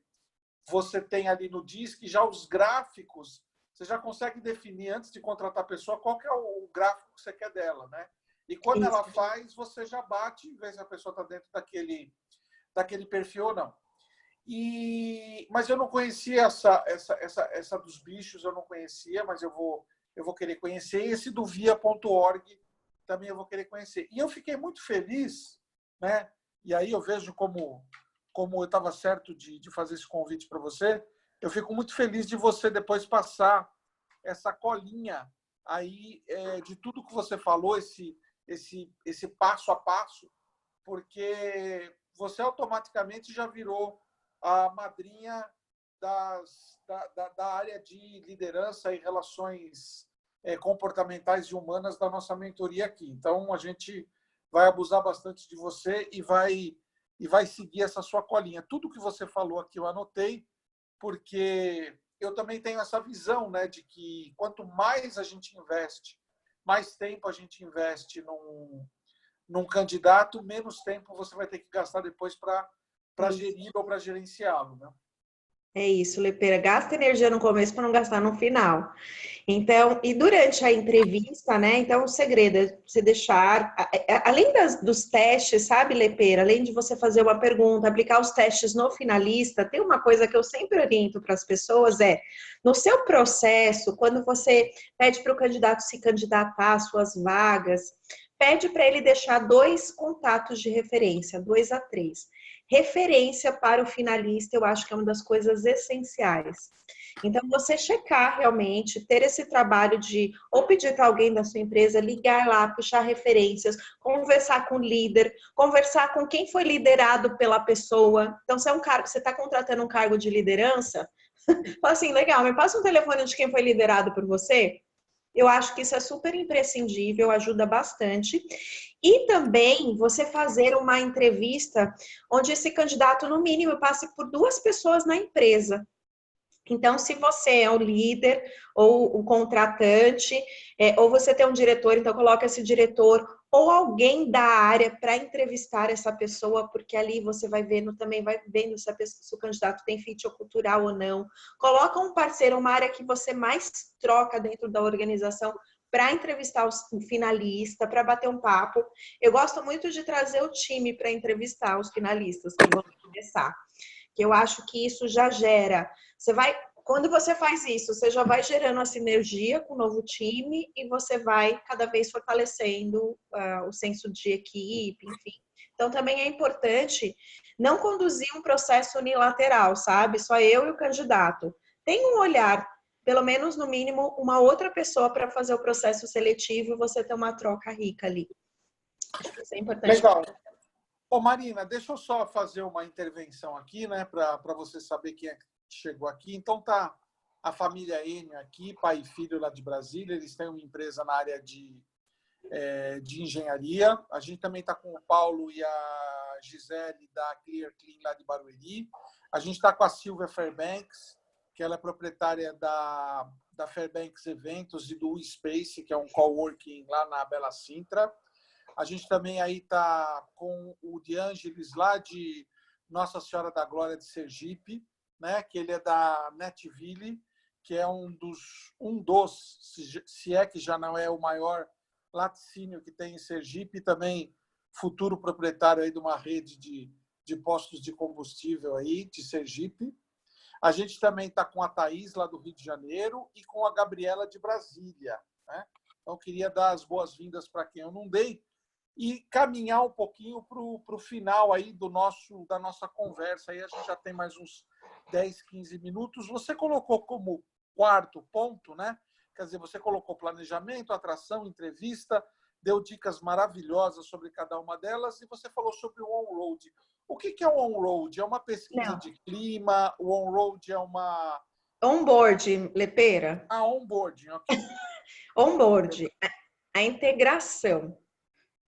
você tem ali no DISC já os gráficos. Você já consegue definir, antes de contratar a pessoa, qual que é o gráfico que você quer dela, né? E quando ela faz, você já bate e vê se a pessoa está dentro daquele perfil ou não. Mas eu não conhecia essa dos bichos, eu não conhecia, mas eu vou querer conhecer. E esse do via.org também eu vou querer conhecer. E eu fiquei muito feliz, né? E aí eu vejo como eu estava certo de fazer esse convite para você. Eu fico muito feliz de você depois passar essa colinha aí de tudo que você falou, esse passo a passo, porque você automaticamente já virou a madrinha da área de liderança e relações comportamentais e humanas da nossa mentoria aqui. Então, a gente vai abusar bastante de você e vai seguir essa sua colinha. Tudo que você falou aqui eu anotei, porque eu também tenho essa visão, né, de que quanto mais a gente investe, mais tempo a gente investe num candidato, menos tempo você vai ter que gastar depois para gerir ou para gerenciá-lo, né? É isso, Lepeira. Gasta energia no começo para não gastar no final. Então, e durante a entrevista, né? Então, o segredo é você deixar, além dos testes, sabe, Lepeira? Além de você fazer uma pergunta, aplicar os testes no finalista, tem uma coisa que eu sempre oriento para as pessoas no seu processo, quando você pede para o candidato se candidatar às suas vagas, pede para ele deixar 2 contatos de referência, 2 a 3. Referência para o finalista, eu acho que é uma das coisas essenciais. Então, você checar realmente, ter esse trabalho de ou pedir para alguém da sua empresa ligar lá, puxar referências, conversar com o líder, conversar com quem foi liderado pela pessoa. Então, se é um cargo, você está contratando um cargo de liderança, fala assim, legal, me passa um telefone de quem foi liderado por você. Eu acho que isso é super imprescindível, ajuda bastante. E também você fazer uma entrevista onde esse candidato, no mínimo, passe por 2 pessoas na empresa. Então, se você é o líder ou o contratante, ou você tem um diretor, então coloca esse diretor ou alguém da área para entrevistar essa pessoa, porque ali você vai vendo, também vai vendo se o candidato tem fit cultural ou não. Coloca um parceiro, uma área que você mais troca dentro da organização para entrevistar o finalista, para bater um papo. Eu gosto muito de trazer o time para entrevistar os finalistas que vão começar, que eu acho que isso já gera. Quando você faz isso, você já vai gerando a sinergia com o novo time e você vai cada vez fortalecendo o senso de equipe, enfim. Então, também é importante não conduzir um processo unilateral, sabe? Só eu e o candidato. Tem um olhar, pelo menos no mínimo, uma outra pessoa para fazer o processo seletivo e você ter uma troca rica ali. Acho que isso é importante. Legal. Ô, Marina, deixa eu só fazer uma intervenção aqui, né, para você saber quem é que chegou aqui. Então, tá a família Enio aqui, pai e filho lá de Brasília. Eles têm uma empresa na área de engenharia. A gente também está com o Paulo e a Gisele da Clear Clean lá de Barueri. A gente está com a Silvia Fairbanks, que ela é proprietária da Fairbanks Eventos e do Space, que é um coworking lá na Bela Sintra. A gente também aí está com o De Angelis lá de Nossa Senhora da Glória de Sergipe, né? Que ele é da Netville, que é um dos, se é que já não é o maior laticínio que tem em Sergipe, e também futuro proprietário aí de uma rede de postos de combustível aí de Sergipe. A gente também está com a Thaís lá do Rio de Janeiro e com a Gabriela de Brasília, né? Então, queria dar as boas-vindas para quem eu não dei e caminhar um pouquinho para o final aí da nossa conversa. Aí a gente já tem mais uns 10, 15 minutos. Você colocou como 4º ponto, né? Quer dizer, você colocou planejamento, atração, entrevista, deu dicas maravilhosas sobre cada uma delas e você falou sobre o on-road. O que é o on-road? É uma pesquisa de clima? O on-road é uma... Onboard, Lepeira. Onboarding, ok. Onboard, a integração.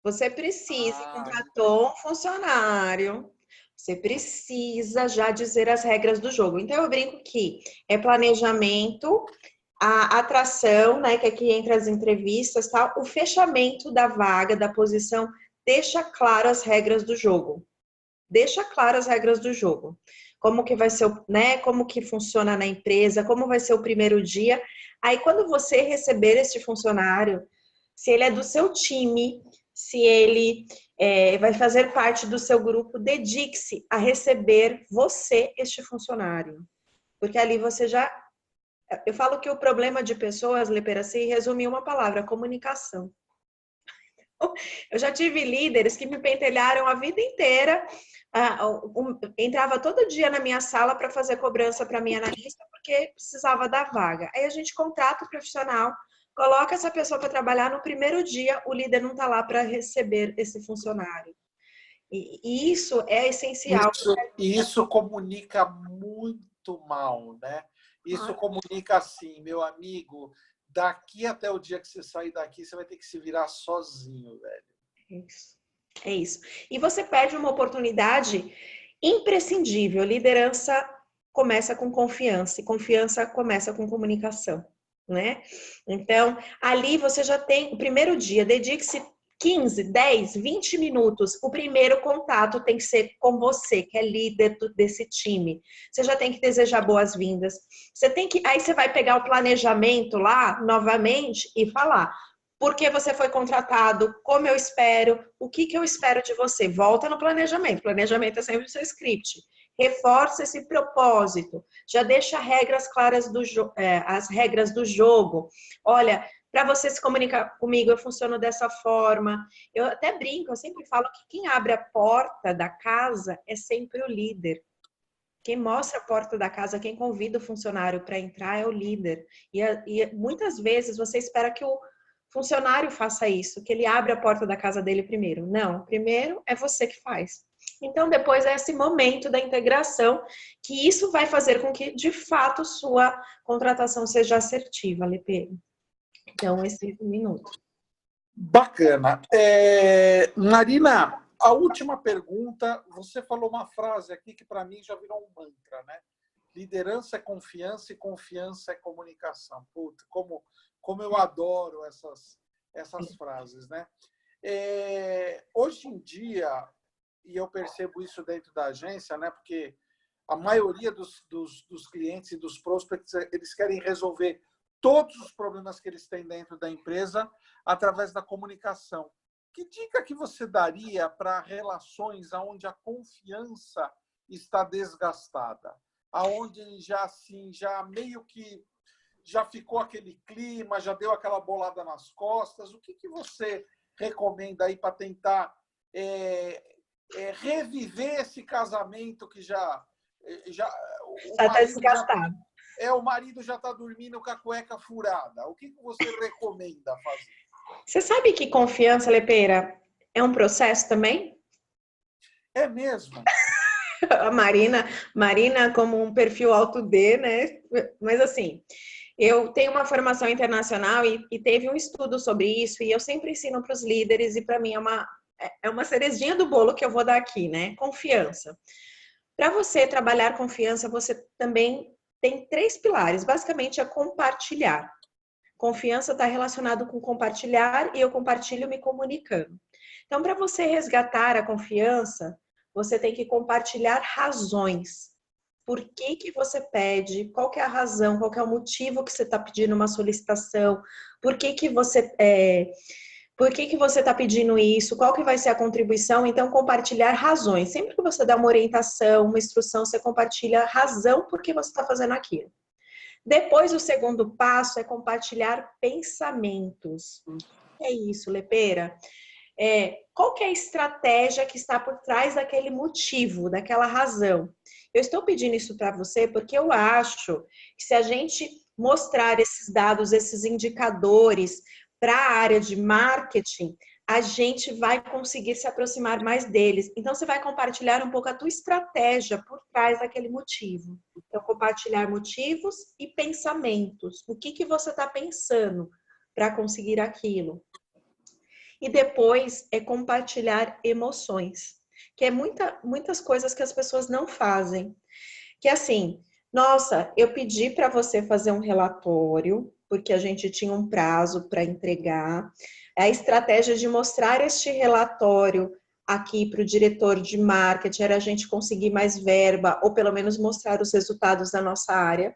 Você precisa, contratou um funcionário, você precisa já dizer as regras do jogo. Então, eu brinco que é planejamento, a atração, né, que aqui entra as entrevistas, tá? O fechamento da vaga, da posição, deixa claro as regras do jogo. Deixa claro as regras do jogo. Como que vai ser, né, como que funciona na empresa, como vai ser o primeiro dia. Aí, quando você receber esse funcionário, se ele é do seu time, se ele vai fazer parte do seu grupo, dedique-se a receber você, este funcionário. Porque ali você já... Eu falo que o problema de pessoas, Lepera, se resume em uma palavra: comunicação. Eu já tive líderes que me pentelharam a vida inteira, entrava todo dia na minha sala para fazer cobrança para minha analista, porque precisava da vaga. Aí a gente contrata o profissional, coloca essa pessoa para trabalhar, no primeiro dia o líder não está lá para receber esse funcionário. E isso é essencial. Isso comunica muito mal, né? Isso comunica assim, meu amigo, daqui até o dia que você sair daqui, você vai ter que se virar sozinho, velho. É isso. E você perde uma oportunidade imprescindível. Liderança começa com confiança, e confiança começa com comunicação, né? Então, ali você já tem o primeiro dia, dedique-se 15, 10, 20 minutos. O primeiro contato tem que ser com você, que é líder desse time. Você já tem que desejar boas-vindas. Aí você vai pegar o planejamento lá, novamente, e falar: por que você foi contratado? Como eu espero? O que eu espero de você? Volta no planejamento. Planejamento é sempre o seu script. Reforça esse propósito. Já deixa regras claras as regras do jogo. Olha, para você se comunicar comigo, eu funciono dessa forma. Eu até brinco, eu sempre falo que quem abre a porta da casa é sempre o líder. Quem mostra a porta da casa, quem convida o funcionário para entrar é o líder. E muitas vezes você espera que o funcionário faça isso, que ele abra a porta da casa dele primeiro. Não, primeiro é você que faz. Então, depois é esse momento da integração, que isso vai fazer com que, de fato, sua contratação seja assertiva, Lepera. Então, esse minuto. Bacana. Marina, a última pergunta, você falou uma frase aqui que para mim já virou um mantra, né? Liderança é confiança e confiança é comunicação. Puta, como eu adoro essas frases, né? Hoje em dia, e eu percebo isso dentro da agência, né? Porque a maioria dos clientes e dos prospects, eles querem resolver todos os problemas que eles têm dentro da empresa através da comunicação. Que dica que você daria para relações onde a confiança está desgastada? Aonde já meio que já ficou aquele clima, já deu aquela bolada nas costas? O que você recomenda aí para tentar reviver esse casamento que já Está desgastado? O marido já está dormindo com a cueca furada. O que você recomenda fazer? Você sabe que confiança, Lepera, é um processo também? É mesmo? A Marina como um perfil alto D, né? Mas assim, eu tenho uma formação internacional e teve um estudo sobre isso, e eu sempre ensino para os líderes, e para mim é uma cerejinha do bolo que eu vou dar aqui, né? Confiança. Para você trabalhar confiança, você também tem 3 pilares. Basicamente, é compartilhar. Confiança está relacionado com compartilhar, e eu compartilho me comunicando. Então, para você resgatar a confiança, você tem que compartilhar razões. Por que você pede? Qual que é a razão? Qual que é o motivo que você está pedindo uma solicitação? Por que você está pedindo isso? Qual que vai ser a contribuição? Então, compartilhar razões. Sempre que você dá uma orientação, uma instrução, você compartilha a razão por que você está fazendo aquilo. Depois, o segundo passo é compartilhar pensamentos. É isso, Lepera. Qual que é a estratégia que está por trás daquele motivo, daquela razão? Eu estou pedindo isso para você porque eu acho que se a gente mostrar esses dados, esses indicadores para a área de marketing, a gente vai conseguir se aproximar mais deles. Então, você vai compartilhar um pouco a tua estratégia por trás daquele motivo. Então, compartilhar motivos e pensamentos. O que você está pensando para conseguir aquilo? E depois é compartilhar emoções, que é muitas coisas que as pessoas não fazem. Que é assim, nossa, eu pedi para você fazer um relatório, porque a gente tinha um prazo para entregar. A estratégia de mostrar este relatório aqui para o diretor de marketing era a gente conseguir mais verba, ou pelo menos mostrar os resultados da nossa área.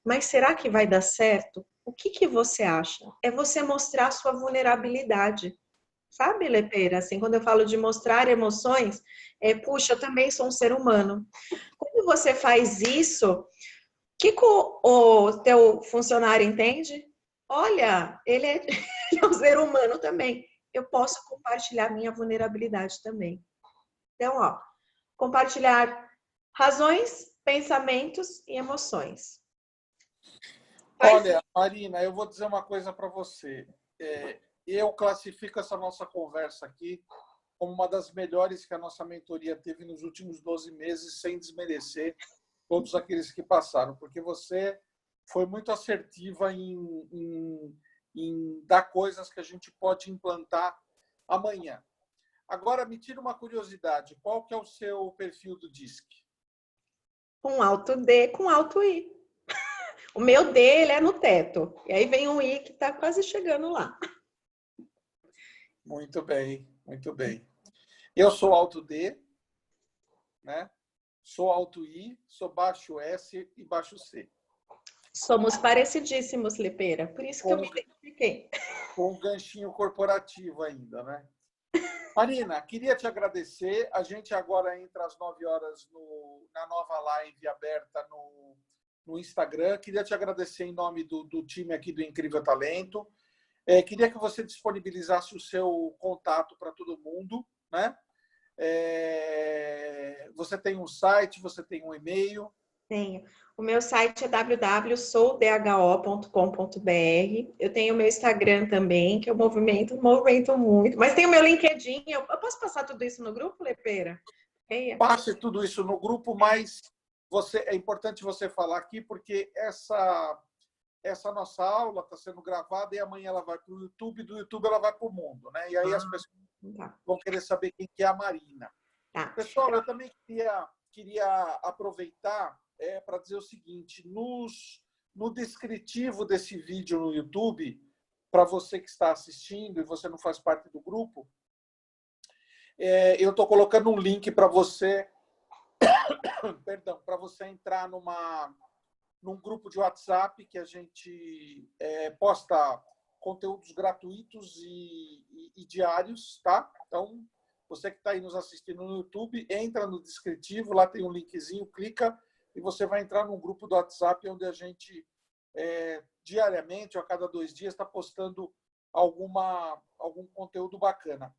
Mas será que vai dar certo? O que você acha? É você mostrar sua vulnerabilidade. Sabe, Lepeira? Assim, quando eu falo de mostrar emoções, puxa, eu também sou um ser humano. Quando você faz isso, o que o teu funcionário entende? Olha, ele é, ele é um ser humano também. Eu posso compartilhar minha vulnerabilidade também. Então, ó, compartilhar razões, pensamentos e emoções. Olha, Marina, eu vou dizer uma coisa para você. Eu classifico essa nossa conversa aqui como uma das melhores que a nossa mentoria teve nos últimos 12 meses, sem desmerecer todos aqueles que passaram, porque você foi muito assertiva em dar coisas que a gente pode implantar amanhã. Agora, me tira uma curiosidade. Qual que é o seu perfil do DISC? Com alto D, com alto I. O meu D, ele é no teto. E aí vem um I que está quase chegando lá. Muito bem, muito bem. Eu sou alto D, né? Sou alto I, sou baixo S e baixo C. Somos parecidíssimos, Lepeira. Por isso que eu me identifiquei. Com um ganchinho corporativo ainda, né? Marina, queria te agradecer. A gente agora entra às 9 horas na nova live aberta no Instagram. Queria te agradecer em nome do time aqui do Incrível Talento. Queria que você disponibilizasse o seu contato para todo mundo, né? Você tem um site, você tem um e-mail? Tenho. O meu site é www.soudho.com.br. Eu tenho o meu Instagram também, que eu movimento muito. Mas tem o meu LinkedIn. Eu posso passar tudo isso no grupo, Lepeira? Passe tudo isso no grupo, mas é importante você falar aqui, porque essa nossa aula está sendo gravada e amanhã ela vai para o YouTube, do YouTube ela vai para o mundo, né? E aí as pessoas vão querer saber quem que é a Marina. Tá. Pessoal, eu também queria aproveitar para dizer o seguinte: no descritivo desse vídeo no YouTube, para você que está assistindo e você não faz parte do grupo, eu estou colocando um link para você, perdão, para você entrar num grupo de WhatsApp que a gente posta conteúdos gratuitos e diários, tá? Então, você que está aí nos assistindo no YouTube, entra no descritivo, lá tem um linkzinho, clica e você vai entrar num grupo do WhatsApp onde a gente diariamente, ou a cada 2 dias, está postando algum conteúdo bacana.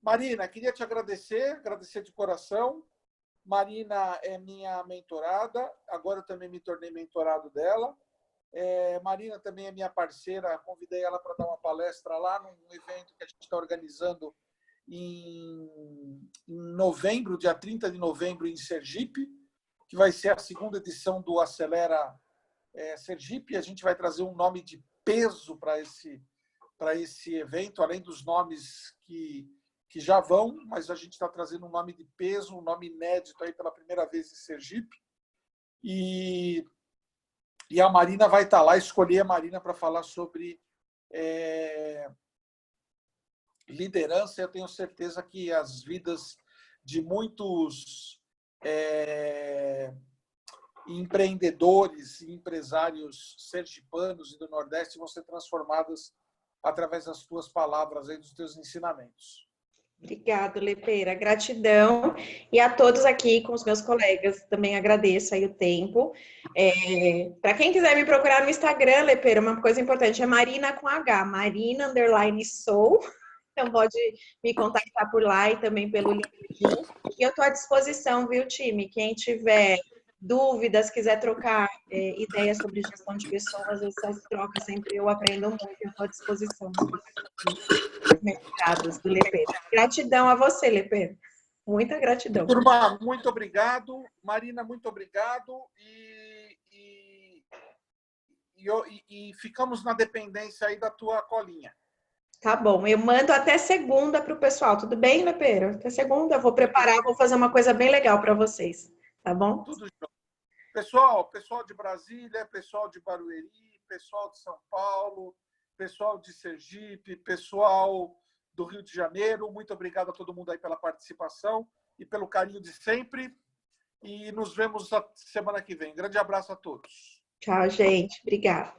Marina, queria te agradecer de coração. Marina é minha mentorada, agora eu também me tornei mentorado dela. Marina também é minha parceira, convidei ela para dar uma palestra lá num evento que a gente está organizando em novembro, dia 30 de novembro, em Sergipe, que vai ser a 2ª edição do Acelera Sergipe. A gente vai trazer um nome de peso para esse evento, além dos nomes que já vão, mas a gente está trazendo um nome de peso, um nome inédito aí pela primeira vez em Sergipe. E a Marina vai estar lá, escolhi a Marina para falar sobre liderança. Eu tenho certeza que as vidas de muitos empreendedores e empresários sergipanos e do Nordeste vão ser transformadas através das tuas palavras, aí, dos teus ensinamentos. Obrigada, Lepeira. Gratidão. E a todos aqui, com os meus colegas, também agradeço aí o tempo. Para quem quiser me procurar no Instagram, Lepeira, uma coisa importante é Marina com H, Marina_Sou. Então pode me contactar por lá e também pelo LinkedIn. E eu estou à disposição, viu, time? Quem tiver dúvidas, quiser trocar ideias sobre gestão de pessoas, essas trocas sempre eu aprendo muito. Eu estou à disposição dos mercados do Lepeira. Gratidão a você, Lepeira. Muita gratidão. Turma, muito obrigado. Marina, muito obrigado. E ficamos na dependência aí da tua colinha. Tá bom, eu mando até segunda para o pessoal. Tudo bem, Lepeira? Até segunda eu vou preparar, vou fazer uma coisa bem legal para vocês. Tá bom? Tudo junto. Pessoal de Brasília, pessoal de Barueri, pessoal de São Paulo, pessoal de Sergipe, pessoal do Rio de Janeiro, muito obrigado a todo mundo aí pela participação e pelo carinho de sempre. E nos vemos a semana que vem. Grande abraço a todos. Tchau, gente. Obrigada.